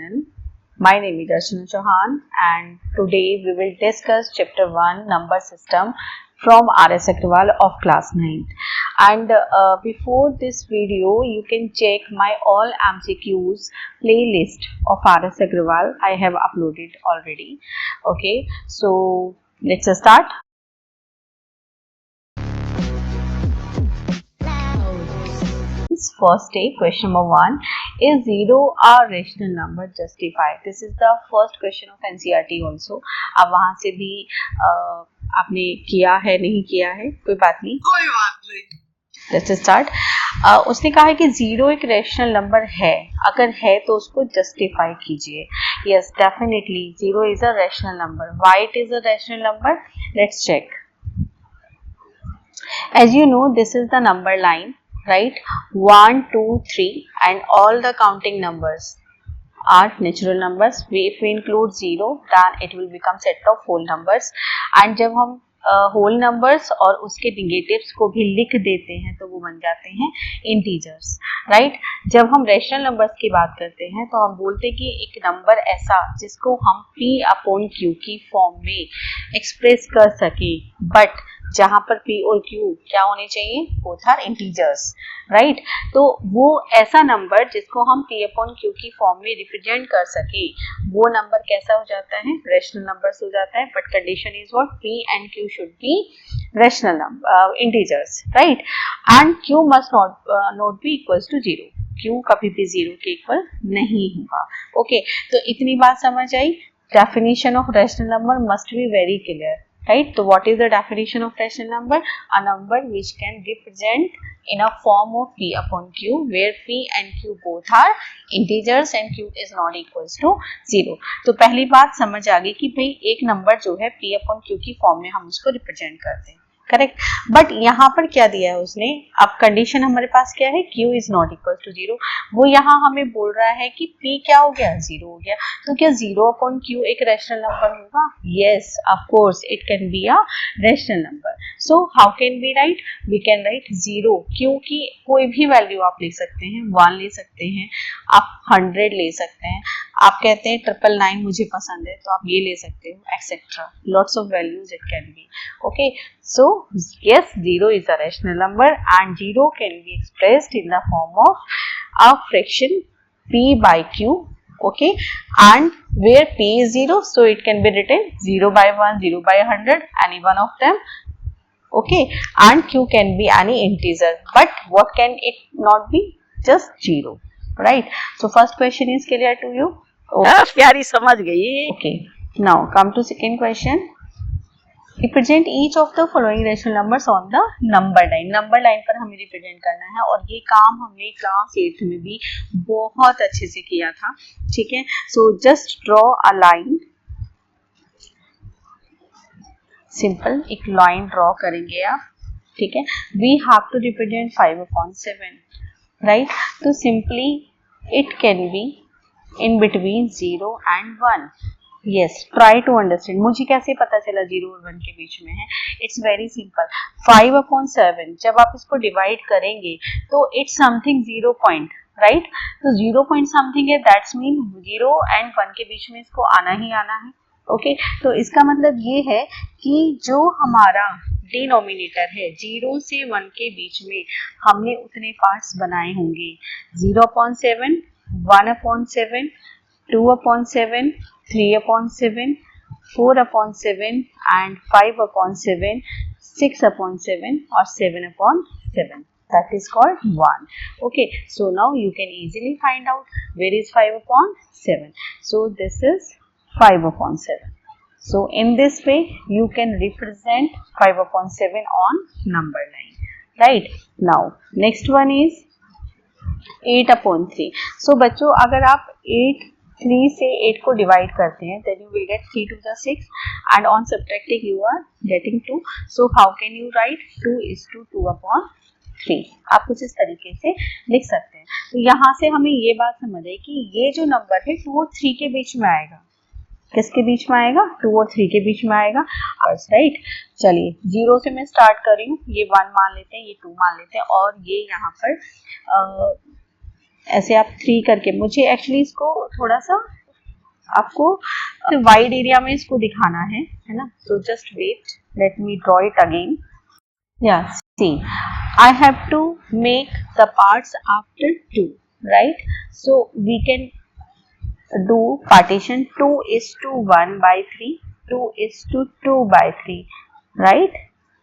channel. My name is Archana Chauhan and today we will discuss chapter 1 number system from R.S. Agrawal of class 9. And before this video you can check my all MCQs playlist of R.S. Agrawal. I have uploaded already. Okay, so let's start. First day, question number 1, is 0 a rational number? Justify. This is the first question of NCERT also. अब वहाँ से भी आपने किया है नहीं किया है कोई बात नहीं. Let's start. उसने कहा है कि 0 एक रैशनल नंबर है, अगर है तो उसको जस्टिफाई कीजिए. Yes, definitely 0 is a rational number. Why it is a rational number? Let's check. As you know, this is the number line. Right, 1, 2, 3 and all the counting numbers are natural numbers. If we include 0 then it will become set of whole numbers. And जब हम whole numbers और उसके negatives को भी लिख देते हैं तो वो बन जाते हैं integers. Right? जब हम rational numbers की बात करते हैं तो हम बोलते हैं कि एक नंबर ऐसा जिसको हम P upon Q की फॉर्म में एक्सप्रेस कर सके, बट जहां पर P और Q क्या होने चाहिए, बोथ आर इंटीजर्स. राइट, तो वो ऐसा नंबर जिसको हम P अपॉन Q की फॉर्म में रिप्रेजेंट कर सके, वो नंबर कैसा हो जाता है, रैशनल नंबर्स हो जाता है. But condition is what, P and Q should be rational number, integers. Right, and Q must not be equals to 0. Q कभी भी 0 के इक्वल नहीं होगा. ओके, तो इतनी बात समझ आई. Definition of rational number must be very clear. Right, so what is the definition of rational number? A number which can represent in a form of P upon Q, where P and Q both are integers and Q is not equals to 0. तो पहली बात समझ आ गई कि भाई एक number जो है P upon Q की फॉर्म में हम उसको रिप्रेजेंट करते हैं. करेक्ट, बट यहाँ पर क्या दिया है उसने, अब कंडीशन हमारे पास क्या है, Q is not equal to 0. वो यहाँ हमें बोल रहा है कि P क्या हो गया, 0 हो गया. तो क्या 0 अपॉन Q एक रैशनल नंबर होगा? Yes, of course it can be a rational number. So how can be right, we can write 0. Q की कोई भी वैल्यू आप ले सकते हैं, 1 ले सकते हैं, आप 100 ले सकते हैं, आप कहते हैं 999 मुझे पसंद है तो आप ये ले सकते हो, etcetera. Lots of values it can B. Okay, so yes, 0 is a rational number and 0 can be expressed in the form of a fraction P by Q. Okay, and where P is 0, so it can be written 0 by 1, 0 by 100, any one of them. Okay, and Q can be any integer, but what can it not be? Just 0. Right, so first question is clear to you? Okay. प्यारी समझ गई. Okay, now come to second question. Represent each of the following rational numbers on the number line. Number line पर हमें represent करना है और ये काम हमने क्लास 8 में भी बहुत अच्छे से किया था. ठीक है, so just draw a line. Simple एक लाइन ड्रॉ करेंगे आप. ठीक है, we have to represent 5/7. Right, तो simply it can be in between 0 and 1. Yes, try to understand. मुझे कैसे पता चला 0 और 1 के बीच में है? It's very simple. 5/7 जब आप इसको डिवाइड करेंगे तो it's something 0 point, right? तो 0 point something है, that's mean 0 and 1 के बीच में इसको आना ही आना है. ओके, तो इसका मतलब ये है कि जो हमारा डिनोमिनेटर है 0 से 1 के बीच में हमने उतने पार्ट्स बनाए होंगे. 0/7, 1/7, 2/7, 3/7, 4/7 and 5/7, 6/7 or 7/7. That is called 1. Okay, so now you can easily find out where is 5/7. So this is 5/7. So in this way you can represent 5/7 on number line. Right, now next one is 8/3. So बच्चों अगर आप 3 से 8 को divide करते हैं then you will get 3 to the 6 and on subtracting you are getting 2. So how can you write 2 is to 2/3? आप कुछ इस तरीके से लिख सकते हैं. तो यहाँ से हमें ये बात समझ आई कि ये जो नंबर है 2 और 3 के बीच में आएगा. किसके बीच में आएगा, 2 और 3 के बीच में आएगा. राइट, चलिए 0 से मैं स्टार्ट कर रही हूँ. ये 1 मान लेते हैं, ये 2 मान लेते हैं और ये यहाँ पर ऐसे आप 3 करके, मुझे एक्चुअली इसको थोड़ा सा आपको वाइड एरिया में इसको दिखाना है ना. So just wait, let me draw it again. या see, I have to make the parts after 2, right? So we can do partition 2:1/3, 2:2/3, right?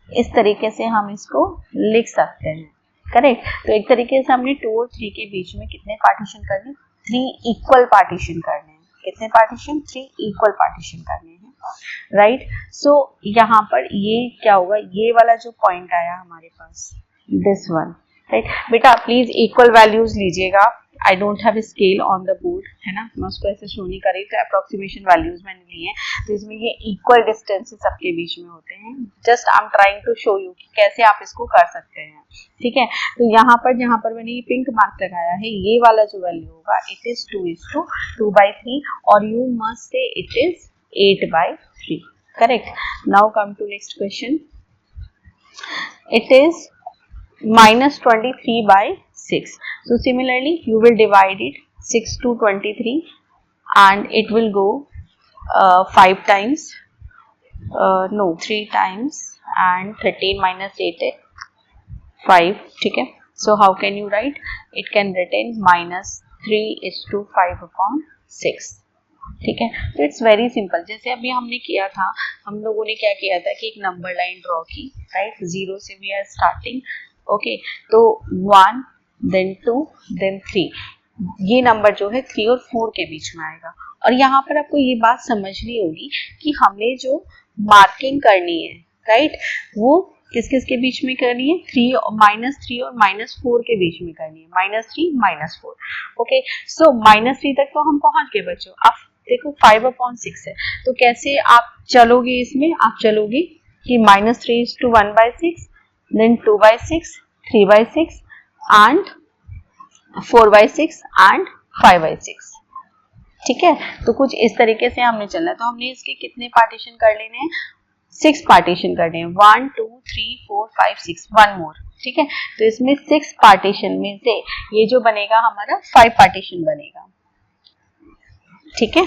इस तरीके से हम इसको लिख सकते हैं. करेक्ट. तो एक तरीके से हमने 2 और 3 के बीच में कितने पार्टीशन करने, 3 इक्वल पार्टीशन करने हैं. कितने पार्टीशन, 3 इक्वल पार्टीशन करने हैं. राइट. सो यहाँ पर ये क्या होगा, ये वाला जो पॉइंट आया हमारे पास, दिस वन. राइट. बेटा प्लीज इक्वल वैल्यूज लीजिएगा. I don't have scale on the board, है ना, मैं उसको ऐसे शो नहीं कर रही, तो अप्रोक्सीमेशन वैल्यूज मैंने ली है. तो इसमें ये इक्वल डिस्टेंसेस सबके बीच में होते हैं. Just I am trying to show you कि कैसे आप इसको कर सकते हैं. ठीक है. तो यहाँ पर जहाँ पर मैंने ये पिंक मार्क लगाया है, ये वाला जो वैल्यू होगा, इट इज 2:2/3 और you must say it is 8/3. Correct. Now come to next question. It is -23/6. So similarly you will divide it 6 to 23 and it will go 5 times, no 3 times, and 13 minus 8 is 5. ठीक है. So how can you write? It can written -3:5/6. ठीक है. तो it's very simple. जैसे अभी हमने किया था, हम लोगों ने क्या किया था कि एक नंबर लाइन ड्रॉ की. राइट. 0 से वी आर स्टार्टिंग. ओके. तो 1 देन 2 देन 3, ये नंबर जो है 3 और 4 के बीच में आएगा. और यहाँ पर आपको ये बात समझनी होगी कि हमने जो मार्किंग करनी है, राइट, वो किस किस के बीच में करनी है, -3 और -4 के बीच में करनी है. -3 -4. ओके. सो -3 तक तो हम पहुंच गए बच्चों. अब देखो 5/6 है, तो कैसे आप चलोगे इसमें, आप चलोगे कि -3:1/6, then 2/6, 3/6 and 4/6 and 5/6. ठीक है. तो कुछ इस तरीके से हमने चलना है. तो हमने इसके कितने पार्टीशन कर लेने हैं, 6 पार्टीशन करने हैं. 1 2 3 4 5 6, 1 मोर. ठीक है. तो इसमें 6 पार्टीशन में से ये जो बनेगा हमारा 5 पार्टीशन बनेगा. ठीक है.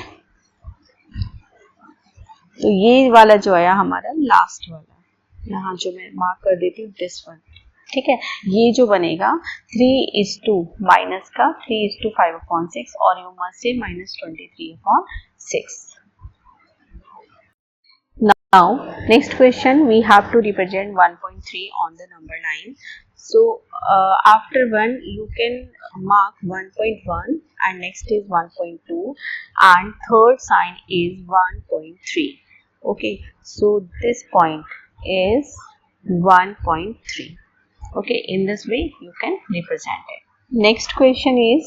तो ये वाला जो आया हमारा लास्ट वाला, यहाँ जो मैं मार्क कर देती हूँ, दिस वन. ठीक है. ये जो बनेगा 3:-5/6 और यू मस्ट से -23/6. Now next question, we have to represent 1.3 on the number line. So after 1 you can mark 1.1 and next is 1.2 and third sign is 1.3. Okay, so this point is 1.3. Okay, in this way you can represent it. Next question is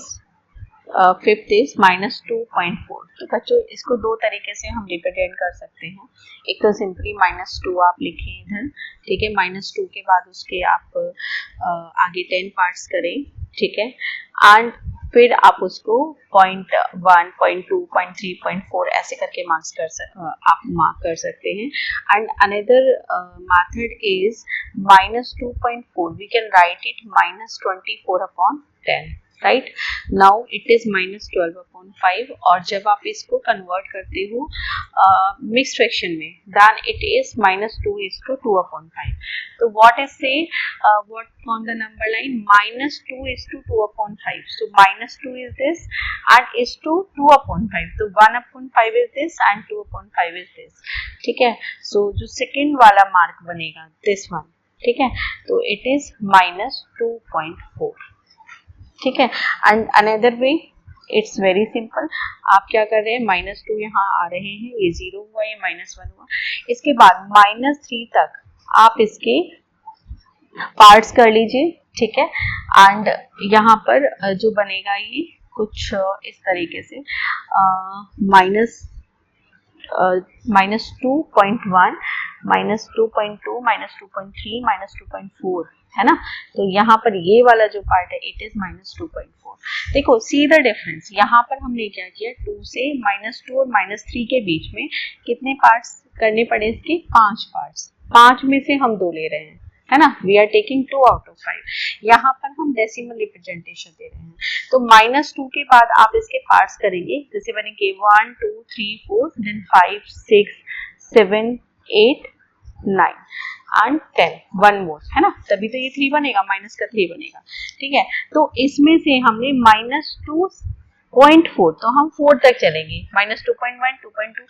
fifth is -2.4. तो बच्चों इसको दो तरीके से हम represent कर सकते हैं. एक तो सिंपली -2 आप लिखें इधर. ठीक है. -2 के बाद उसके आप आगे 10 पार्ट्स करें. ठीक है. एंड फिर आप उसको 0.1, 0.2, 0.3, 0.4 ऐसे करके आप मार्क कर सकते हैं. And another method is -2.4. We can write it -24/10. Right. Now it is -12/5 और जब आप इसको कन्वर्ट करते हो मिक्स्ड फ्रैक्शन में, देन इट इज -2:2/5. तो what is say what on the number line, -2:2/5. So -2 is this and is to 2/5. तो 1/5 is this and 2/5 is this. ठीक है. सो जो सेकेंड वाला मार्क बनेगा, दिस वन. ठीक है. तो इट इज -2.4. ठीक है. And another way it's very simple. आप क्या कर रहे हैं, -2 यहाँ आ रहे हैं, ये 0 हुआ, ये -1 हुआ. इसके बाद -3 तक आप इसके पार्ट्स कर लीजिए. ठीक है. एंड यहाँ पर जो बनेगा ये कुछ इस तरीके से -2.1, -2.2, -2.3, -2.4 है ना. तो यहाँ पर ये वाला जो पार्ट है इट इज -2.4. देखो सी द डिफरेंस. यहाँ पर हमने क्या किया, 2 से -2 और -3 के बीच में कितने पार्ट्स करने पड़े, इसके 5 पार्ट्स. 5 में से हम 2 ले रहे हैं. है ना, we are taking 2 out of 5। यहाँ पर हम डेसिमल रिप्रेजेंटेशन दे रहे हैं, तो -2 के बाद आप इसके पार्ट्स करेंगे, जैसे बनेंगे 1 2 3 4 देन 5 6 7 8 9 एंड 10, वन मोर, है ना, तभी तो ये 3 बनेगा, माइनस का 3 बनेगा, ठीक है। तो इसमें से हमने -2.4, तो हम 4 तक चलेंगे, -2.1 2.2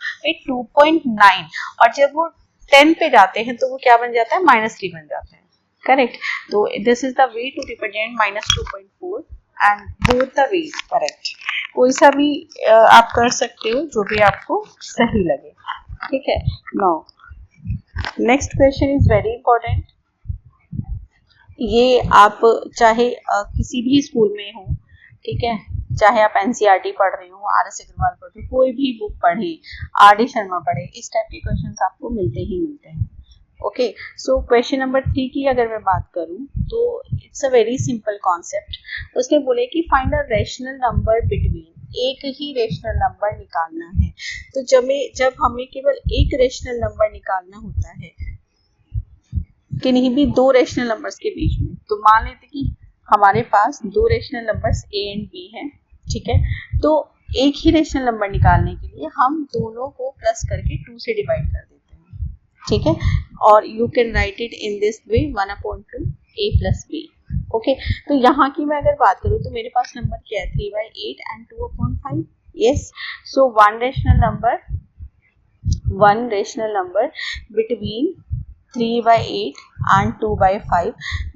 2.9, और जब वो 10 पे जाते हैं तो वो क्या बन जाता है, -3 बन जाता है, करेक्ट। तो this is the way to represent -2.4 and both the way correct. कोई सा भी आप कर सकते हो, जो भी आपको सही लगे, ठीक है। Now next question is very important. ये आप चाहे किसी भी स्कूल में हो, ठीक है, चाहे आप एनसीईआरटी पढ़ रहे हो, आर.एस. अग्रवाल पढ़ रहे हो, कोई भी बुक पढ़े, आर.डी. शर्मा पढ़े, इस टाइप के क्वेश्चंस आपको मिलते ही मिलते हैं। ओके, सो क्वेश्चन नंबर 3 की अगर मैं बात करूं तो it's a very simple concept. उसने बोले कि find a rational number between, एक ही रेशनल नंबर निकालना है। तो जब हमें केवल एक रेशनल नंबर निकालना होता है कि नहीं भी दो रेशनल नंबर्स के बीच में, तो मान लेते कि हमारे पास दो rational numbers a and b हैं, ठीक है। तो एक ही रेशनल नंबर निकालने के लिए हम दोनों को प्लस करके 2 से डिवाइड कर देते हैं, ठीक है। और you can write it in this way 1/2 a plus b। Okay, तो यहाँ की मैं अगर बात करूँ तो मेरे पास नंबर क्या है, 3/8 and 2/5। Yes, so one rational number between 3/8 and 2/5,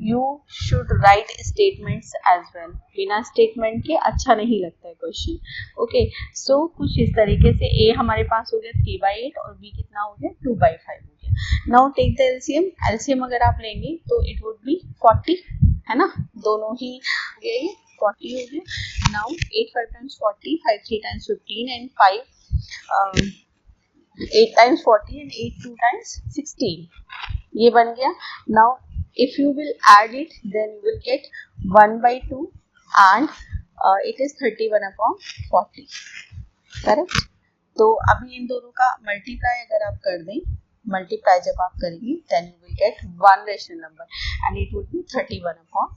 you should write statements as well। बिना स्टेटमेंट के अच्छा नहीं लगता है क्वेश्चन। ओके, सो कुछ इस तरीके से a हमारे पास हो गया 3/8 और b कितना हो गया 2/5 हो गया। Now take the LCM, LCM अगर आप लेंगे तो इट वुड बी 40, है ना, दोनों ही ये 40 हो गया। Now 8 5 times 40, 5 3 times 15 and 5 8 times 40 and 8 2 times 16, ये बन गया। Now if you will add it then you will get 1/2 and it is 31/40, correct. तो अभी इन दोनों का मल्टीप्लाई अगर आप कर दें, मल्टीप्लाई जब आप करेंगे then you will get one rational number and it would be 31/8,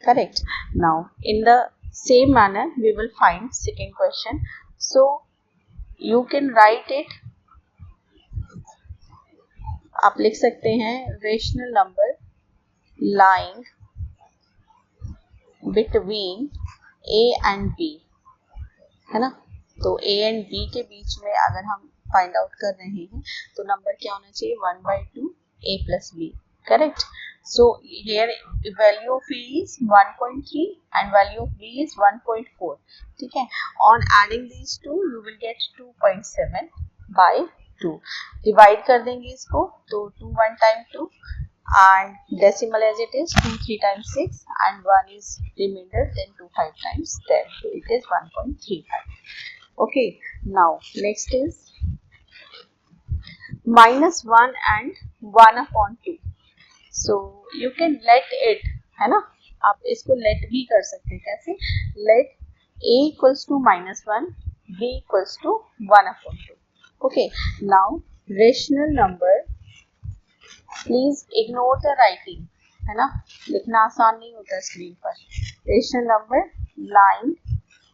correct. Now in the same manner we will find second question. So you can write it, आप लिख सकते हैं rational number lying between a and b, है ना। तो a and b के बीच में अगर हम फाइंड आउट कर रहे हैं तो नंबर क्या होना चाहिए, 1/2 a plus b, correct. So here value of a is 1.3 and value of b is 1.4, ठीक है। On adding these two you will get 2.7/2। Divide कर देंगे इसको तो 2 1 time 2 and decimal as it is 2 3 times 6 and 1 is remainder, then 2 5 times 10, so it is 1.35। okay, now next is -1 and 1/2। so you can let it, है ना, आप इसको let भी कर सकते हैं, कैसे, let a equals to -1, b equals to 1/2। okay, now rational number, please ignore the writing, है ना, लिखना आसान नहीं होता स्क्रीन पर। Rational number line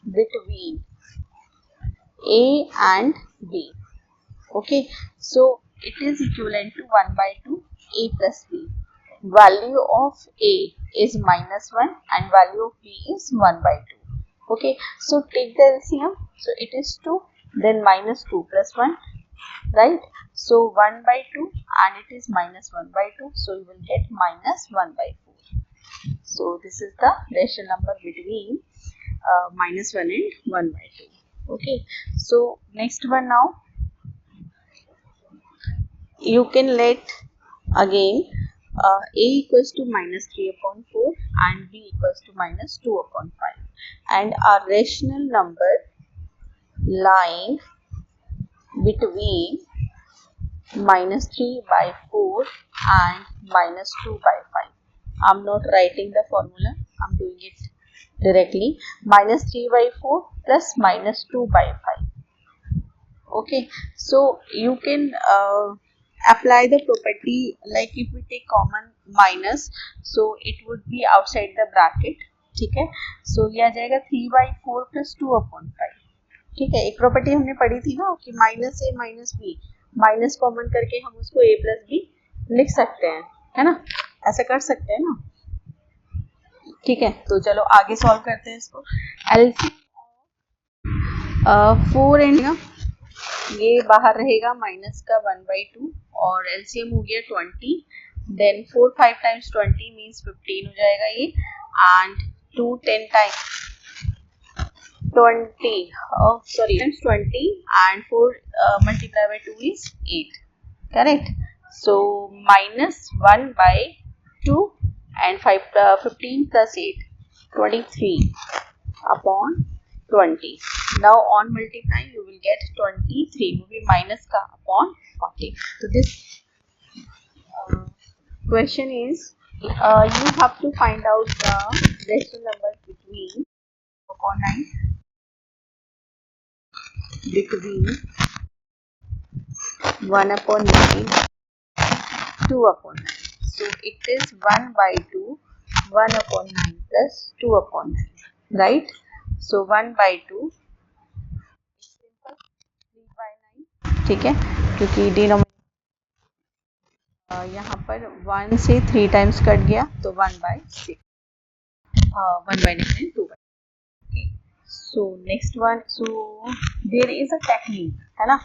between a and b, okay, so it is equivalent to 1/2 a plus b। value of a is -1 and value of b is 1/2। okay, so take the LCM, so it is 2, then -2 plus 1, right, so 1/2 and it is -1/2, so you will get -1/4। so this is the rational number between -1 and 1/2। okay, so next one, now you can let again a equals to -3/4 and b equals to -2/5 and our rational number lying between -3/4 and -2/5। I'm not writing the formula, I'm doing it directly, -3/4 plus -2/5। okay, so you can apply the property like if we take common minus, so it would be outside the bracket. ठीक है, so ये आ जाएगा 3/4 plus 2/5. ठीक है, एक property हमने पढ़ी थी ना कि माइनस ए माइनस बी, माइनस कॉमन करके हम उसको a प्लस बी लिख सकते हैं, है ना, ऐसा कर सकते हैं ना. ठीक है, तो चलो आगे सॉल्व करते हैं इसको. एलसीएम 4 एंड ये बाहर रहेगा माइनस का 1/2 और एलसीएम हो गया 20. देन 4 5 टाइम्स 20 मीन्स 15 हो जाएगा ये, and 2 10 times 20 times 20 and 4 multiplied by 2 is 8. Correct. So minus 1/2 and 15 plus 8 23 upon 20. Now on multiplying you will get 23 will be minus ka upon 40. So this question is you have to find out the rational numbers between upon 9 between 1/9 2/9. So it is 1/2 1/9 plus 2/9, right? So 1/2 simple 3/9. ठीक है, क्योंकि denominator यहाँ पर 1 से 3 times cut गया तो 1/6 1/9 and 2/9. Okay. So next one, so there is a technique, है ना,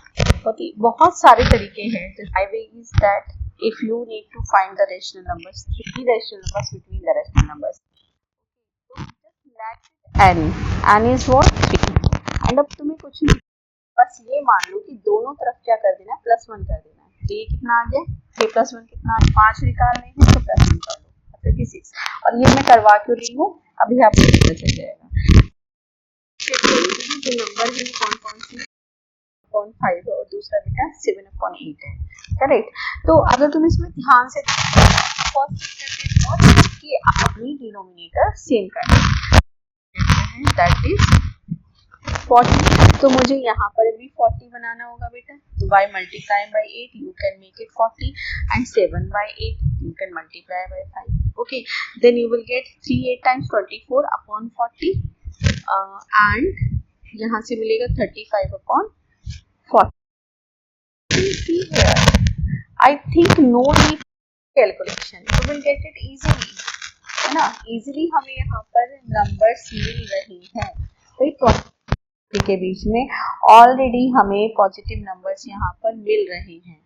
बहुत सारे तरीके हैं. The way is that if you need to find the rational numbers, three rational numbers between the rational numbers, so just let n is what 3, and अब तुम्हें कुछ नहीं, बस ये मान लो कि दोनों तरफ क्या कर देना है, +1 कर देना है. तो ये कितना आ गया, ये +1 कितना, 5 निकालने हैं तो +1 कर दो, मतलब कि 6. और ये मैं करवा क्यों रही हूँ अभी आपको पता चल जाएगा. जो नंबर है कौन कौन सी 5 और दूसरा बेटा 7/8 है. करेक्ट. तो अगर तुम इसमें ध्यान से कि अपनी डिनोमिनेटर सेम करना है, दैट इज 40. तो मुझे यहाँ पर भी 40 बनाना होगा बेटा. तो by multiplying by 8 you can make it 40 and 7/8 you can multiply by 5. Okay, then you will get 3 8 times 24 upon 40 and यहाँ से मिलेगा 35/40. I think no need calculation, you will get it easily, है ना. easily हमें यहाँ पर numbers मिल रही हैं. तो के बीच में ऑलरेडी हमें पॉजिटिव नंबर्स यहाँ पर मिल रहे हैं.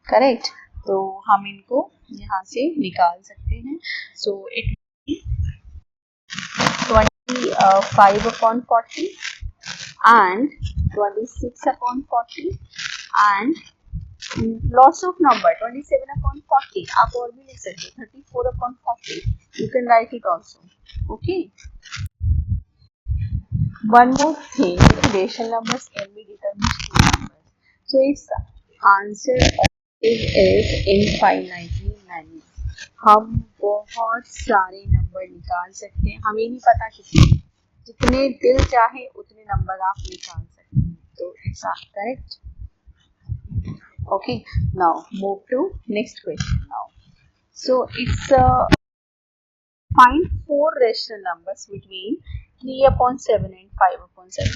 करेक्ट. तो हम इनको यहाँ से निकाल सकते हैं. So it 25/40 and 26/40 and lots of number 27/40. आप और भी लिख सकते हो 34/40. You can write it also. Okay. One more thing, rational numbers can be determined two numbers. So its answer is infinitely many. हम बहुत सारे नंबर निकाल सकते हैं, हमें नहीं पता कितने, जितने दिल चाहे उतने नंबर आप निकाल सकते हैं. तो it's correct. Okay, now move to next question now. So it's find 4 rational numbers between 3/7 and 5/7.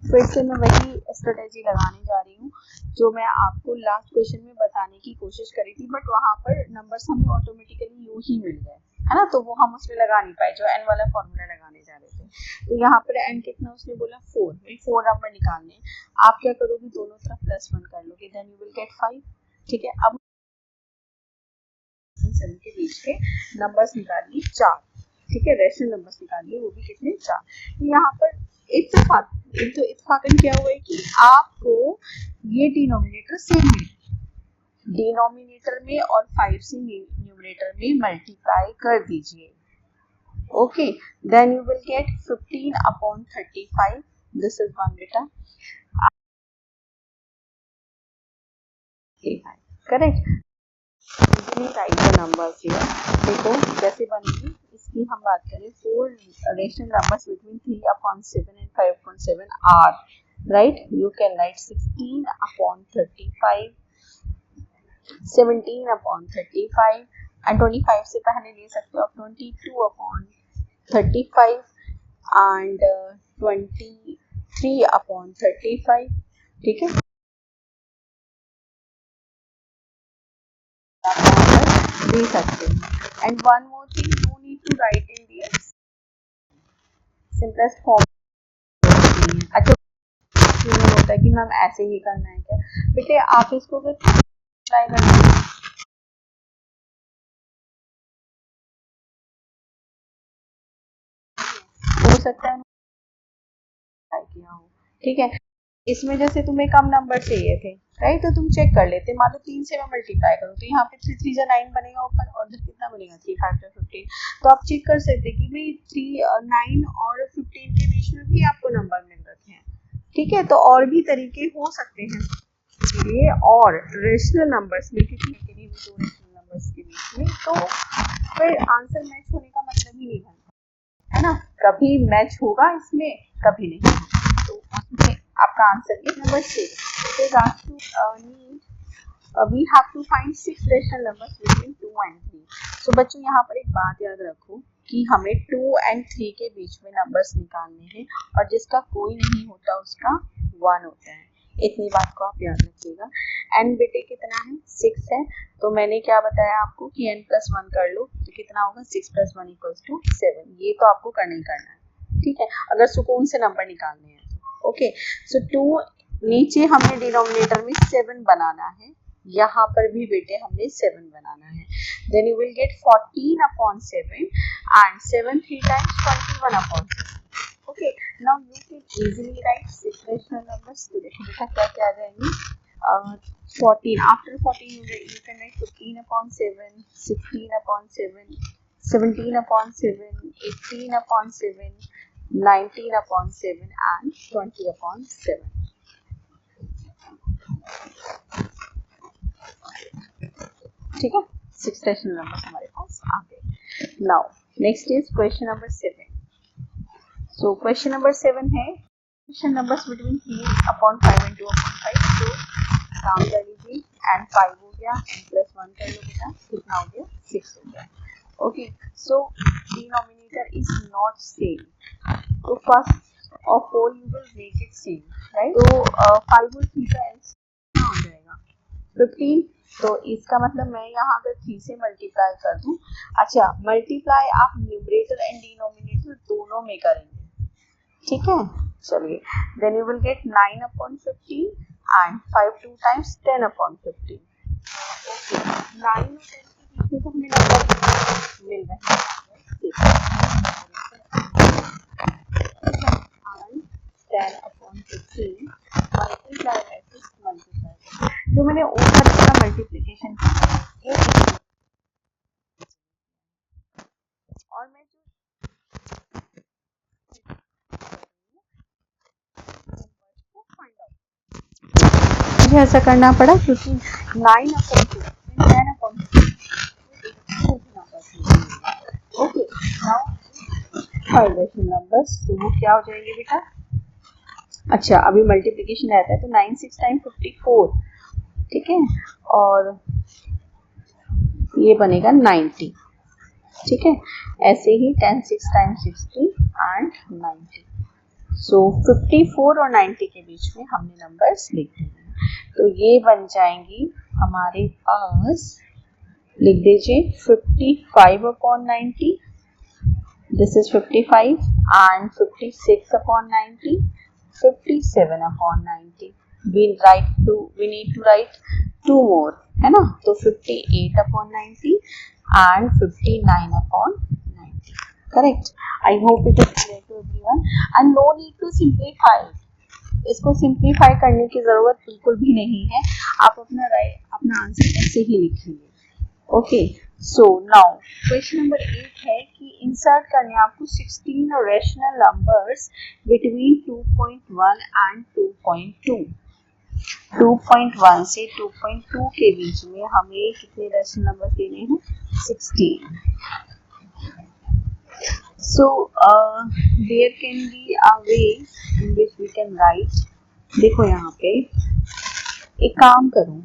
फिर से मैं वही स्ट्रेटेजी लगाने जा रही हूँ जो मैं आपको लास्ट क्वेश्चन में बताने की कोशिश करी थी, बट वहाँ पर नंबर्स हमें ऑटोमेटिकली यूं ही मिल गए, है ना. तो वो हम उसमें लगा नहीं पाए जो n वाला फॉर्मूला लगाने जा रहे थे. तो यहाँ पर n कितना उसने बोला 4, वही 4 नंबर निकालने. आप क्या करोगे, दोनों तरफ +1 कर लोगे, देन यू विल गेट 5. ठीक है. अब 7 के बीच के नंबर्स निकालिए 4. ठीक है, रेशनल नंबर्स निकालिए, वो भी कितने 4. तो यहाँ पर इत्तेफाकन क्या हुआ है कि आपको ये डिनोमिनेटर सेम मिले, डिनोमिनेटर में और 5 से न्यूमरेटर में मल्टीप्लाई कर दीजिए. Okay, then you will get 15/35. This is one बेटा. Correct. Write the numbers here. देखो कैसे बनेगी इसकी हम बात करें. 4 rational numbers between 3/7 and 5/7 are, right. You can write 16/35 17 upon 35 and 25 से पहले ले सकते हो आप 22 अपॉन 35 एंड 23 अपॉन 35, ठीक है, दे सकते हैं। And one more thing, you need to write in their simplest form. अच्छा, नहीं होता कि मैम ऐसे ही करना है क्या, बेटे आप इसको फिर ट्राई करना हो सकता है ट्राई किया हो, ठीक है। इसमें जैसे तुम्हें कम नंबर चाहिए थे, राइट, तो तुम चेक कर लेते, मान लो 3 से मैं मल्टीप्लाई करूँ तो यहाँ पे 3 3 जा 9 बनेगा ऊपर, और कितना बनेगा 3 5 जा 15, तो आप चेक कर सकते कि भाई 9 और 15 के बीच में भी आपको नंबर मिल रखे हैं, ठीक है। तो और भी तरीके हो सकते हैं ये, और रेशनल नंबर्स में, क्योंकि भी दो रेशनल नंबर्स के बीच में, तो फिर आंसर मैच होने का मतलब ही नहीं बनता, है ना, कभी मैच होगा इसमें, कभी नहीं, तो उसमें आपका आंसर है number 6। we have to find 6 rational numbers between 2 and 3। so बच्चों यहाँ पर एक बात याद रखो कि हमें 2 and 3 के बीच में नंबर्स निकालने हैं, और जिसका कोई नहीं होता उसका 1 होता है, इतनी बात को आप याद रखिएगा। एन बेटे कितना है 6 है, तो मैंने क्या बताया आपको कि n+1 कर लो, तो कितना होगा 6 + 1 = 7, ये तो आपको करना ही करना है, ठीक है, अगर सुकून से नंबर निकालने हैं तो। ओके, सो 2 नीचे हमने डिनोमिनेटर में 7 बनाना है, यहाँ पर भी बेटे हमने 7 बनाना है, then you will get 14 upon 7 and 7 3 times 21 upon 7। Okay, now you can easily write 6 rational numbers. तो देखो बेटा क्या क्या आ जाएंगे, 14 after 14 you can write 15 upon 7, 16 upon 7, 17 upon 7, 18 upon 7, 19 upon 7 and 20 upon 7। ठीक है, 6 रेशनल नंबर्स हमारे पास आ गए। Now next is question number 7। So question number 7 है rational numbers between 3 upon 5 and 2 upon 5। तो काम कर लीजिए, एंड 5 हो गया, n+1 कर लो बेटा, कितना हो गया 6 हो गया। Okay, so denominator is not same, तो first of all you will make it same, right. तो 5 और 3 का एल्स कितना हो जाएगा 15, तो इसका मतलब मैं यहाँ अगर 3 से मल्टीप्लाई कर दूं, अच्छा मल्टीप्लाई आप न्यूमरेटर एंड डिनोमिनेटर दोनों में करेंगे, ठीक है, चलिए, then you will get 9 upon 15 and 5 2 times 10 upon 15। Okay, 9 और 10 के बीच में तो हमें नंबर मिल रहे हैं, 10 अपॉन 15 मल्टीप्लाई बाय 6 मल्टीप्लाई, जो मैंने ऊपर इसका मल्टीप्लिकेशन किया ये, और मैं जो मुझे ऐसा करना पड़ा क्योंकि 9 upon 15 10 upon 15। Okay, now 5 rational numbers, तो वो क्या हो जाएंगे बेटा, अच्छा अभी मल्टीप्लिकेशन रहता है तो 9 6 टाइम 54, ठीक है, और ये बनेगा 90, ठीक है, ऐसे ही 10 6 टाइम 60 एंड 90। सो 54 और 90 के बीच में हमने नंबर्स लिख दिए, तो ये बन जाएंगी हमारे पास, लिख दीजिए 55 upon 90, this is 55 and 56 upon 90, 57 upon 90, we need to write 2 more, है ना, तो 58 upon 90 and 59 upon 90, correct। I hope it is clear to everyone and no need to simplify, इसको सिंप्लीफाई करने की जरूरत बिल्कुल भी नहीं है, आप अपना आंसर ऐसे ही लिखेंगे। Okay, so now question number 8 है कि इंसर्ट करने आपको 16 रेशनल नंबर्स बिटवीन 2.1 एंड 2.2। 2.1 से 2.2 के बीच में हमें कितने रेशनल नंबर देने हैं 16। So there can be a way in which we can write, देखो यहाँ पे एक काम करूँ,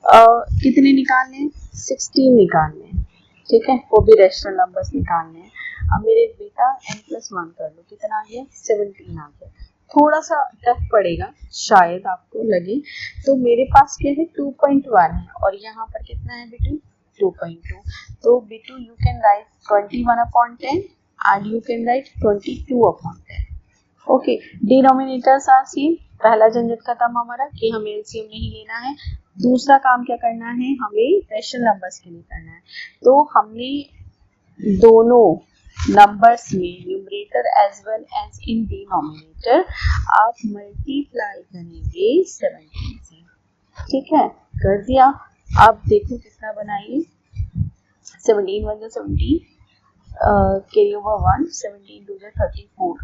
कितने निकालने हैं? 16 निकालने हैं, ठीक है, वो भी रेशनल नंबर्स निकालने हैं। अब मेरे बेटा n+1 कर लो, कितना आ गया? 17 आ गया। थोड़ा सा टफ पड़ेगा शायद आपको लगे। तो मेरे पास क्या है? 2.1 है और यहाँ पर कितना है बेटू? 2.2। तो बेटू you can write 21/10 and you can write 22/10. Okay, denominators are same. पहला झंझट खत्म हमारा कि हमें एलसीएम नहीं लेना है। दूसरा काम क्या करना है? हमें रेशनल नंबर्स के लिए करना है। तो हमने दोनों नंबर्स में numerator as well as in denominator आप मल्टीप्लाई करेंगे 17 से, ठीक है, कर दिया। अब देखो कितना बनाइए, 17 1 17 carry over 1, 17 2 34,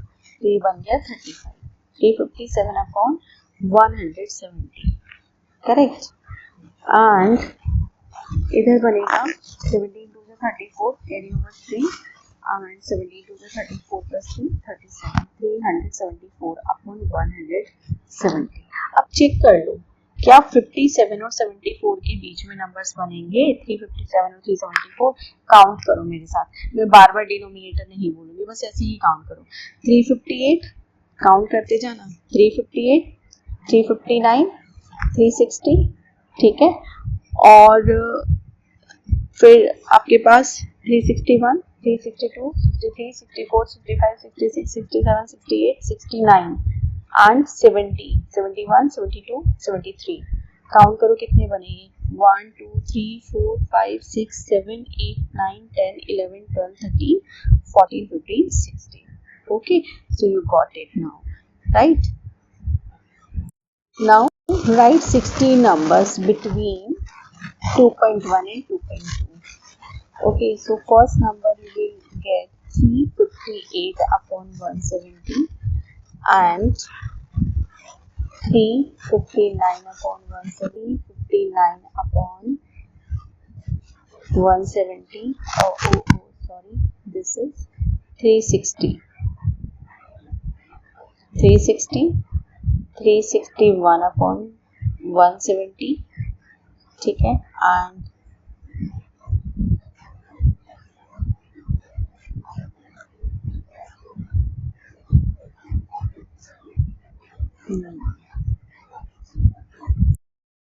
तो ये बन गया 35, 357/170, करेक्ट। एंड इधर बनेगा 17 2 34 carry over 3 and 17 2 34 plus 3 37, 374/170। अब चेक कर लो क्या 57 और 74 के बीच में नंबर्स बनेंगे? 357 और 374 काउंट करो मेरे साथ, मैं बार बार डिनोमिनेटर नहीं बोलूंगी, बस ऐसे ही काउंट करो। 358 काउंट करते जाना, 358 359 360, ठीक है, और फिर आपके पास 361 362 63 64 65 66 67 68 69 एंड 70 71 72 73। काउंट करो कितने बनेंगे? 1 2 3 4 5 6 7 8 9 10 11 12 13 14 15 16। Okay, so you got it now, right? Now write 16 numbers between 2.1 and 2.2. Okay, so first number you will get 358/170 and 359/170, 59/170. Oh, sorry, this is 360, 361/170, ठीक है, and